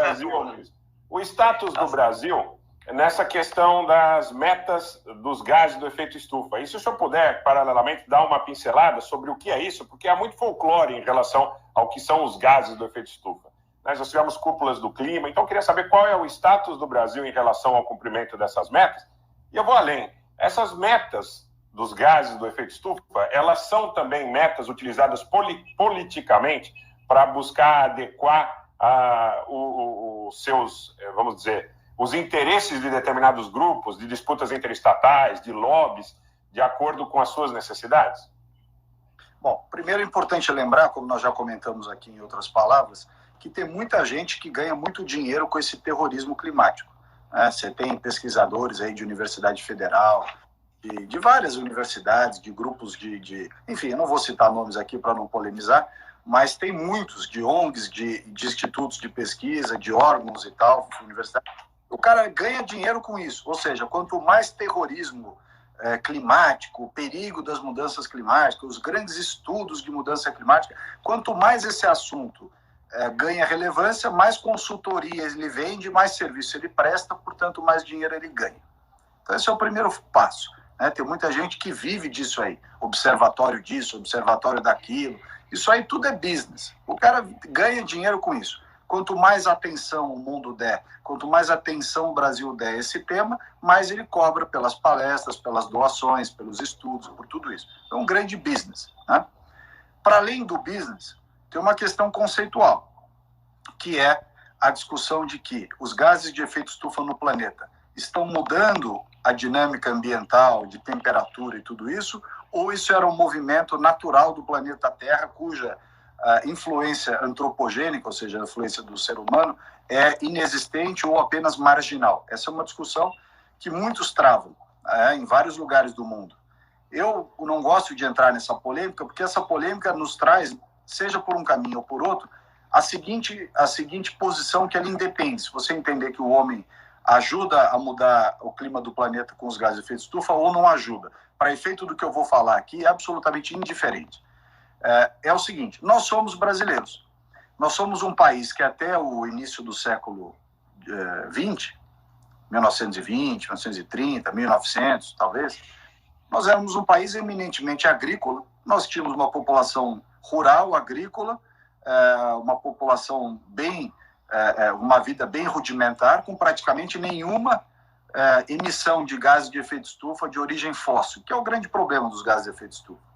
Brasil, o status do Brasil nessa questão das metas dos gases do efeito estufa. E se o senhor puder, paralelamente, dar uma pincelada sobre o que é isso, porque há muito folclore em relação ao que são os gases do efeito estufa. Nós tivemos cúpulas do clima, então eu queria saber qual é o status do Brasil em relação ao cumprimento dessas metas. E eu vou além. Essas metas dos gases do efeito estufa, elas são também metas utilizadas politicamente para buscar adequar os seus, vamos dizer, os interesses de determinados grupos, de disputas interestatais, de lobbies, de acordo com as suas necessidades? Bom, primeiro é importante lembrar, como nós já comentamos aqui em outras palavras, que tem muita gente que ganha muito dinheiro com esse terrorismo climático. Né? Você tem pesquisadores aí de Universidade Federal, de várias universidades, de grupos enfim, eu não vou citar nomes aqui para não polemizar, mas tem muitos de ONGs, de institutos de pesquisa, de órgãos e tal, universidades. O cara ganha dinheiro com isso, ou seja, quanto mais terrorismo climático, o perigo das mudanças climáticas, os grandes estudos de mudança climática, quanto mais esse assunto ganha relevância, mais consultoria ele vende, mais serviço ele presta, portanto, mais dinheiro ele ganha. Então, esse é o primeiro passo. Né? Tem muita gente que vive disso aí, observatório disso, observatório daquilo, isso aí tudo é business. O cara ganha dinheiro com isso. Quanto mais atenção o mundo der, quanto mais atenção o Brasil der a esse tema, mais ele cobra pelas palestras, pelas doações, pelos estudos, por tudo isso. É um grande business. Né? Para além do business, tem uma questão conceitual, que é a discussão de que os gases de efeito estufa no planeta estão mudando a dinâmica ambiental, de temperatura e tudo isso, ou isso era um movimento natural do planeta Terra, cuja influência antropogênica, ou seja, a influência do ser humano, é inexistente ou apenas marginal. Essa é uma discussão que muitos travam em vários lugares do mundo. Eu não gosto de entrar nessa polêmica, porque essa polêmica nos traz, seja por um caminho ou por outro, a seguinte posição que ela independe. Se você entender que o homem ajuda a mudar o clima do planeta com os gases de efeito estufa ou não ajuda, para efeito do que eu vou falar aqui, é absolutamente indiferente. É o seguinte, nós somos brasileiros. Nós somos um país que até o início do século XX, 1920, 1930, 1900, talvez, nós éramos um país eminentemente agrícola. Nós tínhamos uma população rural, agrícola, uma população uma vida bem rudimentar, com praticamente nenhuma emissão de gases de efeito estufa de origem fóssil, que é o grande problema dos gases de efeito estufa.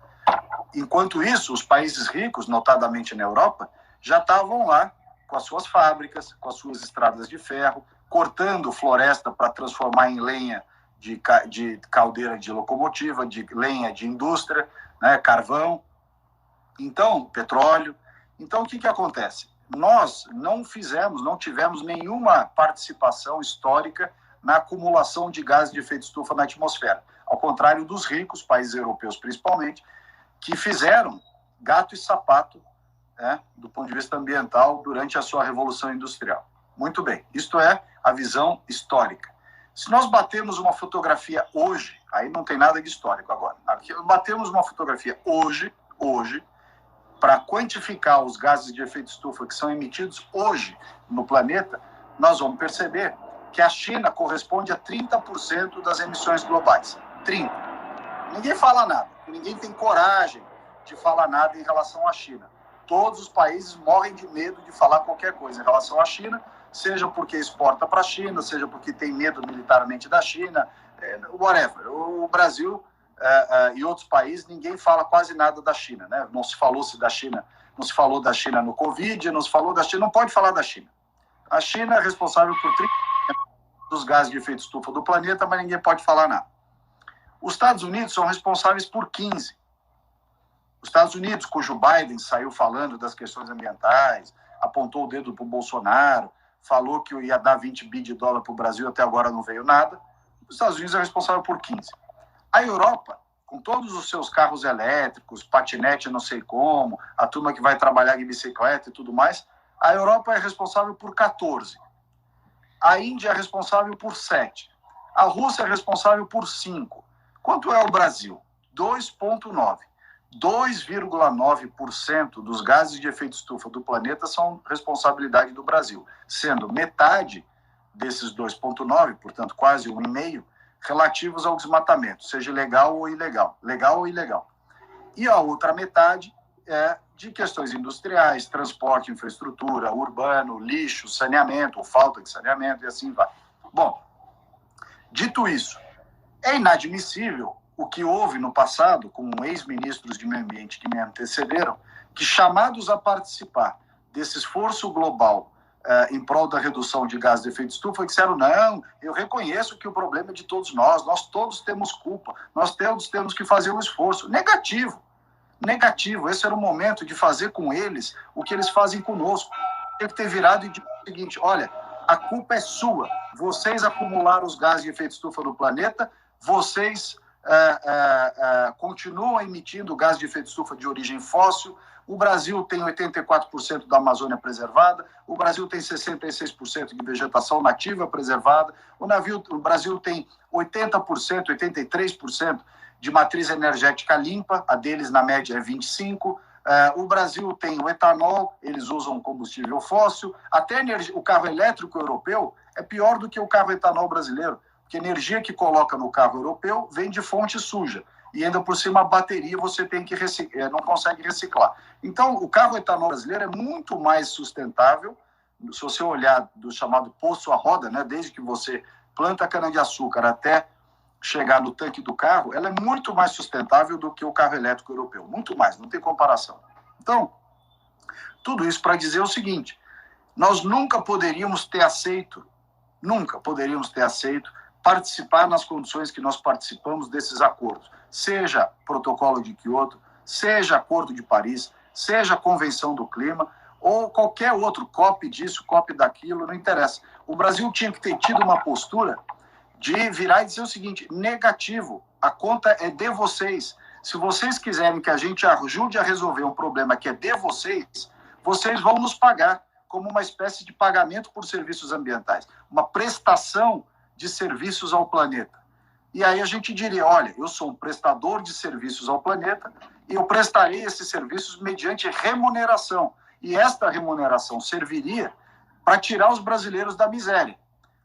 Enquanto isso, os países ricos, notadamente na Europa, já estavam lá com as suas fábricas, com as suas estradas de ferro, cortando floresta para transformar em lenha de caldeira de locomotiva, de lenha de indústria, né, carvão, então, petróleo. Então, o que acontece? Nós não tivemos nenhuma participação histórica na acumulação de gases de efeito estufa na atmosfera, ao contrário dos ricos, países europeus principalmente, que fizeram gato e sapato, do ponto de vista ambiental, durante a sua revolução industrial. Muito bem, isto é a visão histórica. Se nós batemos uma fotografia hoje, aí não tem nada de histórico agora, batemos uma fotografia hoje, para quantificar os gases de efeito estufa que são emitidos hoje no planeta, nós vamos perceber que a China corresponde a 30% das emissões globais. 30%. Ninguém fala nada, ninguém tem coragem de falar nada em relação à China. Todos os países morrem de medo de falar qualquer coisa em relação à China, seja porque exporta para a China, seja porque tem medo militarmente da China, whatever. O Brasil e outros países, ninguém fala quase nada da China, né? Não se falou da China no Covid, não se falou da China, não pode falar da China. A China é responsável por 30% dos gases de efeito estufa do planeta, mas ninguém pode falar nada. Os Estados Unidos são responsáveis por 15%. Os Estados Unidos, cujo Biden saiu falando das questões ambientais, apontou o dedo para o Bolsonaro, falou que ia dar 20 bi de dólar para o Brasil, até agora não veio nada. Os Estados Unidos é responsável por 15%. A Europa, com todos os seus carros elétricos, patinete não sei como, a turma que vai trabalhar em bicicleta e tudo mais, a Europa é responsável por 14%. A Índia é responsável por 7%. A Rússia é responsável por 5%. Quanto é o Brasil? 2,9%. 2,9% dos gases de efeito estufa do planeta são responsabilidade do Brasil, sendo metade desses 2,9%, portanto quase 1,5%, relativos ao desmatamento, seja legal ou ilegal. E a outra metade é de questões industriais, transporte, infraestrutura, urbano, lixo, saneamento, ou falta de saneamento, e assim vai. Bom, dito isso, é inadmissível o que houve no passado, com ex-ministros de meio ambiente que me antecederam, que chamados a participar desse esforço global em prol da redução de gases de efeito estufa, disseram, não, eu reconheço que o problema é de todos nós todos temos culpa, nós todos temos que fazer um esforço. Negativo, esse era o momento de fazer com eles o que eles fazem conosco. Tem que ter virado e dito o seguinte, olha, a culpa é sua, vocês acumularam os gases de efeito estufa no planeta, vocês continuam emitindo gás de efeito estufa de origem fóssil, o Brasil tem 84% da Amazônia preservada, o Brasil tem 66% de vegetação nativa preservada, o Brasil tem 80%, 83% de matriz energética limpa, a deles na média é 25%, o Brasil tem o etanol, eles usam combustível fóssil, até o carro elétrico europeu é pior do que o carro etanol brasileiro, porque a energia que coloca no carro europeu vem de fonte suja. E ainda por cima a bateria você tem que não consegue reciclar. Então, o carro etanol brasileiro é muito mais sustentável, se você olhar do chamado poço à roda, né, desde que você planta a cana-de-açúcar até chegar no tanque do carro, ela é muito mais sustentável do que o carro elétrico europeu. Muito mais, não tem comparação. Então, tudo isso para dizer o seguinte, nós nunca poderíamos ter aceito participar nas condições que nós participamos desses acordos, seja protocolo de Kyoto, seja acordo de Paris, seja convenção do clima, ou qualquer outro, COP disso, COP daquilo, não interessa. O Brasil tinha que ter tido uma postura de virar e dizer o seguinte, negativo, a conta é de vocês. Se vocês quiserem que a gente ajude a resolver um problema que é de vocês, vocês vão nos pagar como uma espécie de pagamento por serviços ambientais, uma prestação de serviços ao planeta. E aí a gente diria, olha, eu sou um prestador de serviços ao planeta e eu prestarei esses serviços mediante remuneração. E esta remuneração serviria para tirar os brasileiros da miséria.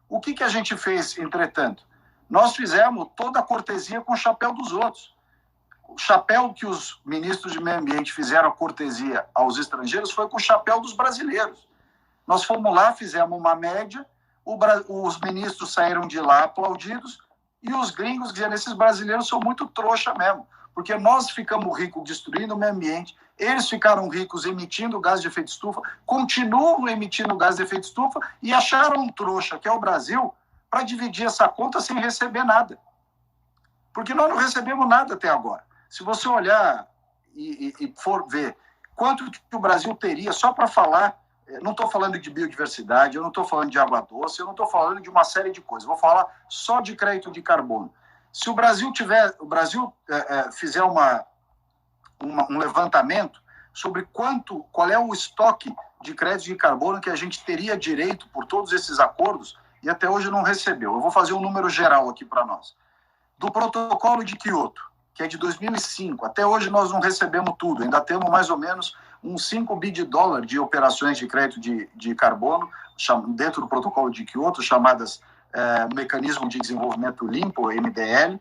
O que a gente fez, entretanto? Nós fizemos toda a cortesia com o chapéu dos outros. O chapéu que os ministros de meio ambiente fizeram a cortesia aos estrangeiros foi com o chapéu dos brasileiros. Nós fomos lá, fizemos uma média, os ministros saíram de lá aplaudidos e os gringos diziam, esses brasileiros são muito trouxa mesmo, porque nós ficamos ricos destruindo o meio ambiente, eles ficaram ricos emitindo gás de efeito estufa, continuam emitindo gás de efeito estufa e acharam um trouxa, que é o Brasil, para dividir essa conta sem receber nada. Porque nós não recebemos nada até agora. Se você olhar e for ver quanto que o Brasil teria, só para falar, não estou falando de biodiversidade, eu não estou falando de água doce, eu não estou falando de uma série de coisas, vou falar só de crédito de carbono. Se o Brasil fizer um levantamento sobre qual é o estoque de crédito de carbono que a gente teria direito por todos esses acordos e até hoje não recebeu. Eu vou fazer um número geral aqui para nós. Do protocolo de Kyoto, que é de 2005, até hoje nós não recebemos tudo, ainda temos mais ou menos uns 5 bi de dólar de operações de crédito de carbono dentro do protocolo de Kyoto, chamadas Mecanismo de Desenvolvimento Limpo, MDL,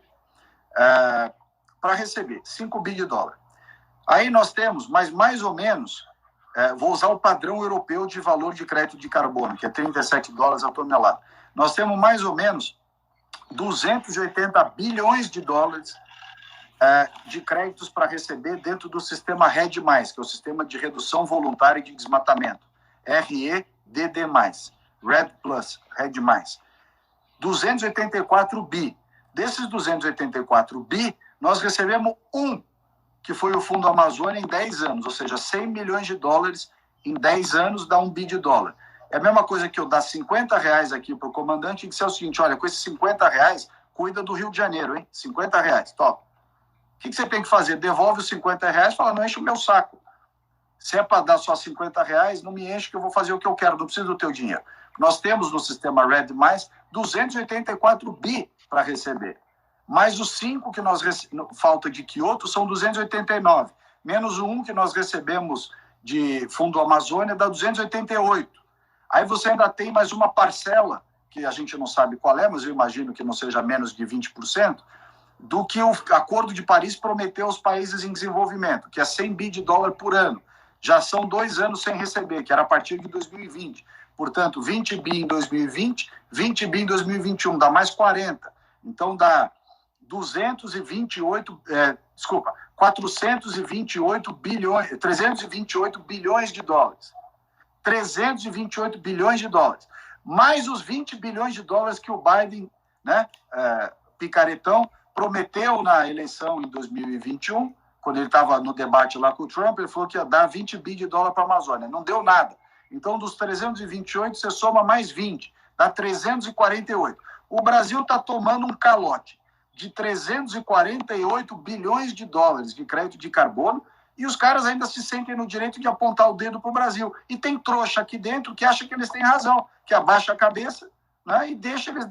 para receber 5 bi de dólar. Aí nós temos, mas mais ou menos, vou usar o padrão europeu de valor de crédito de carbono, que é 37 dólares a tonelada. Nós temos mais ou menos 280 bilhões de dólares de créditos para receber dentro do sistema RED+, que é o Sistema de Redução Voluntária de Desmatamento, REDD+, RED+, RED+. 284 bi. Desses 284 bi, nós recebemos que foi o Fundo Amazônia em 10 anos, ou seja, 100 milhões de dólares em 10 anos dá 1 bi de dólar. É a mesma coisa que eu dar R$50 aqui para o comandante e dizer o seguinte, olha, com esses R$50, cuida do Rio de Janeiro, hein? R$50, top. O que você tem que fazer? Devolve os R$50 e fala, não enche o meu saco. Se é para dar só R$50, não me enche que eu vou fazer o que eu quero, não preciso do teu dinheiro. Nós temos no sistema RED+, 284 bi para receber. mais os 5 que falta de Quioto são 289, menos o 1 que nós recebemos de Fundo Amazônia dá 288. Aí você ainda tem mais uma parcela, que a gente não sabe qual é, mas eu imagino que não seja menos de 20%, do que o Acordo de Paris prometeu aos países em desenvolvimento, que é 100 bi de dólar por ano. Já são 2 anos sem receber, que era a partir de 2020. Portanto, 20 bi em 2020, 20 bi em 2021, dá mais 40. Então, dá 428 bilhões, 328 bilhões de dólares. 328 bilhões de dólares. Mais os 20 bilhões de dólares que o Biden, né, picaretão, prometeu na eleição em 2021, quando ele estava no debate lá com o Trump, ele falou que ia dar 20 bi de dólar para a Amazônia. Não deu nada. Então, dos 328, você soma mais 20, dá 348. O Brasil está tomando um calote de 348 bilhões de dólares de crédito de carbono, e os caras ainda se sentem no direito de apontar o dedo para o Brasil. E tem trouxa aqui dentro que acha que eles têm razão, que abaixa a cabeça, né, e deixa eles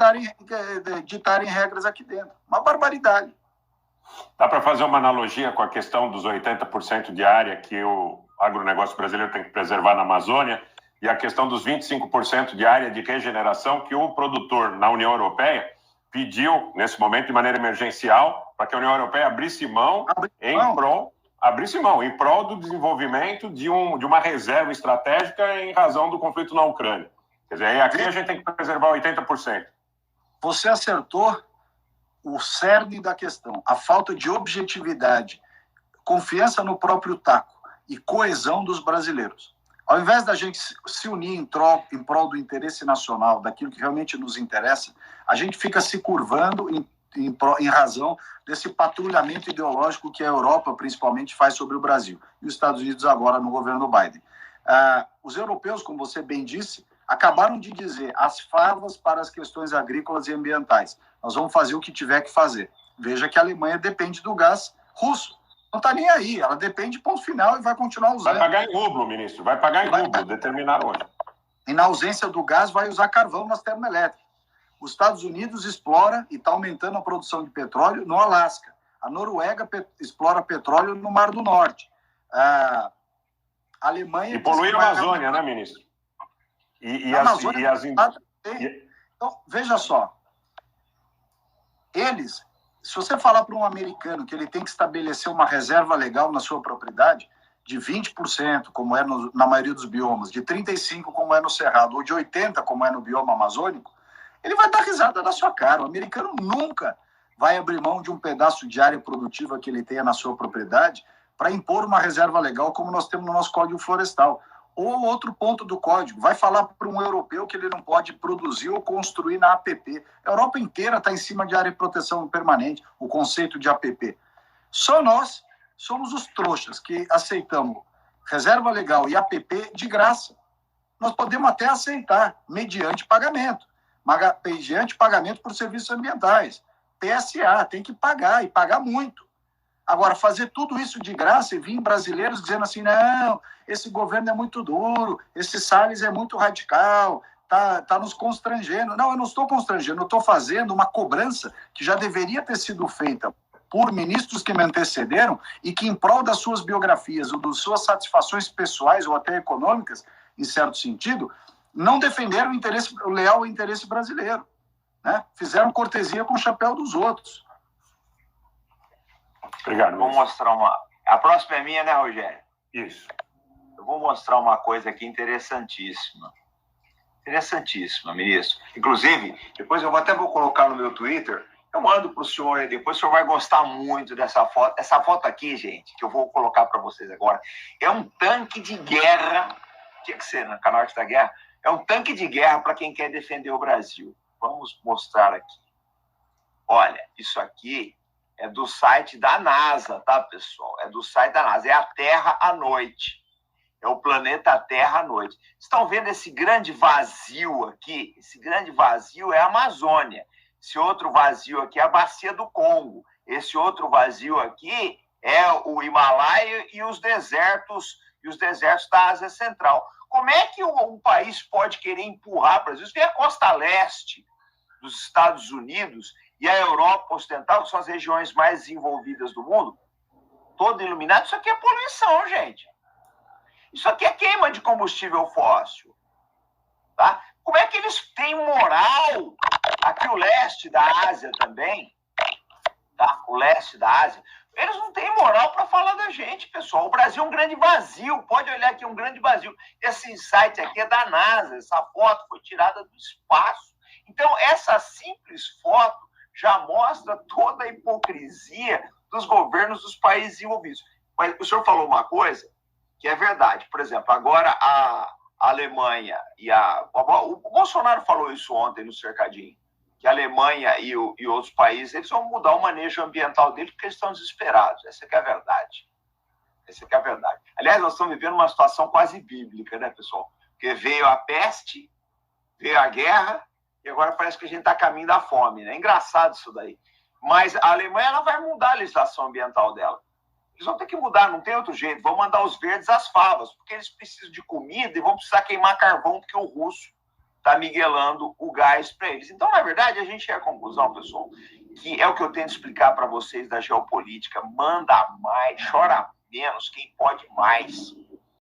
ditarem regras aqui dentro. Uma barbaridade. Dá para fazer uma analogia com a questão dos 80% de área que o agronegócio brasileiro tem que preservar na Amazônia e a questão dos 25% de área de regeneração que o produtor na União Europeia pediu, nesse momento, de maneira emergencial, para que a União Europeia abrisse mão em prol do desenvolvimento de uma reserva estratégica em razão do conflito na Ucrânia. Quer dizer, aqui a gente tem que preservar 80%. Você acertou o cerne da questão. A falta de objetividade, confiança no próprio taco e coesão dos brasileiros. Ao invés da gente se unir em prol do interesse nacional, daquilo que realmente nos interessa, a gente fica se curvando em razão desse patrulhamento ideológico que a Europa, principalmente, faz sobre o Brasil. E os Estados Unidos agora no governo Biden. Os europeus, como você bem disse, acabaram de dizer as favas para as questões agrícolas e ambientais. Nós vamos fazer o que tiver que fazer. Veja que a Alemanha depende do gás russo. Não está nem aí. Ela depende, ponto final, e vai continuar usando. Vai pagar em rublo, ministro. Vai pagar em rublo, determinaram hoje. E na ausência do gás, vai usar carvão nas termoelétricas. Os Estados Unidos explora e está aumentando a produção de petróleo no Alasca. A Noruega explora petróleo no Mar do Norte. A Alemanha... E polui a Amazônia, né, ministro? Então, veja só. Eles, se você falar para um americano que ele tem que estabelecer uma reserva legal na sua propriedade de 20%, como é na maioria dos biomas, de 35%, como é no Cerrado, ou de 80%, como é no bioma amazônico, ele vai dar risada na sua cara. O americano nunca vai abrir mão de um pedaço de área produtiva que ele tenha na sua propriedade para impor uma reserva legal como nós temos no nosso Código Florestal. Ou outro ponto do código, vai falar para um europeu que ele não pode produzir ou construir na APP. A Europa inteira está em cima de área de proteção permanente, o conceito de APP. Só nós somos os trouxas que aceitamos reserva legal e APP de graça. Nós podemos até aceitar, mediante pagamento por serviços ambientais. PSA, tem que pagar, e pagar muito. Agora, fazer tudo isso de graça e vir brasileiros dizendo assim, não, esse governo é muito duro, esse Salles é muito radical, tá nos constrangendo. Não, eu não estou constrangendo, eu estou fazendo uma cobrança que já deveria ter sido feita por ministros que me antecederam e que, em prol das suas biografias ou das suas satisfações pessoais ou até econômicas, em certo sentido, não defenderam o leal ao interesse brasileiro, né? Fizeram cortesia com o chapéu dos outros. Obrigado. Vou mostrar uma... A próxima é minha, né, Rogério? Isso. Eu vou mostrar uma coisa aqui interessantíssima. Interessantíssima, ministro. Inclusive, depois eu até vou colocar no meu Twitter. Eu mando para o senhor aí, depois o senhor vai gostar muito dessa foto. Essa foto aqui, gente, que eu vou colocar para vocês agora, é um tanque de guerra. Tinha que ser, no canal da guerra. É um tanque de guerra para quem quer defender o Brasil. Vamos mostrar aqui. Olha, isso aqui é do site da NASA, tá, pessoal? É do site da NASA. É a Terra à noite. É o planeta Terra à noite. Estão vendo esse grande vazio aqui? Esse grande vazio é a Amazônia. Esse outro vazio aqui é a Bacia do Congo. Esse outro vazio aqui é o Himalaia e os desertos da Ásia Central. Como é que um país pode querer empurrar o Brasil? Isso é a costa leste dos Estados Unidos, e a Europa Ocidental, que são as regiões mais desenvolvidas do mundo, todo iluminado. Isso aqui é poluição, gente. Isso aqui é queima de combustível fóssil. Tá? Como é que eles têm moral? Aqui o leste da Ásia também, tá? O leste da Ásia, eles não têm moral para falar da gente, pessoal. O Brasil é um grande vazio, pode olhar aqui, é um grande vazio. Esse insight aqui é da NASA, essa foto foi tirada do espaço. Então, essa simples foto já mostra toda a hipocrisia dos governos dos países envolvidos. Mas o senhor falou uma coisa que é verdade. Por exemplo, agora a Alemanha e o Bolsonaro falou isso ontem no Cercadinho, que a Alemanha e outros países, eles vão mudar o manejo ambiental deles porque eles estão desesperados. Essa que é a verdade. Essa que é a verdade. Aliás, nós estamos vivendo uma situação quase bíblica, né, pessoal? Porque veio a peste, veio a guerra, e agora parece que a gente está a caminho da fome, né? É engraçado isso daí. Mas a Alemanha, ela vai mudar a legislação ambiental dela. Eles vão ter que mudar, não tem outro jeito. Vão mandar os verdes às favas, porque eles precisam de comida e vão precisar queimar carvão, porque o russo está miguelando o gás para eles. Então, na verdade, a gente chega à conclusão, pessoal, que é o que eu tento explicar para vocês da geopolítica. Manda mais, chora menos, quem pode mais.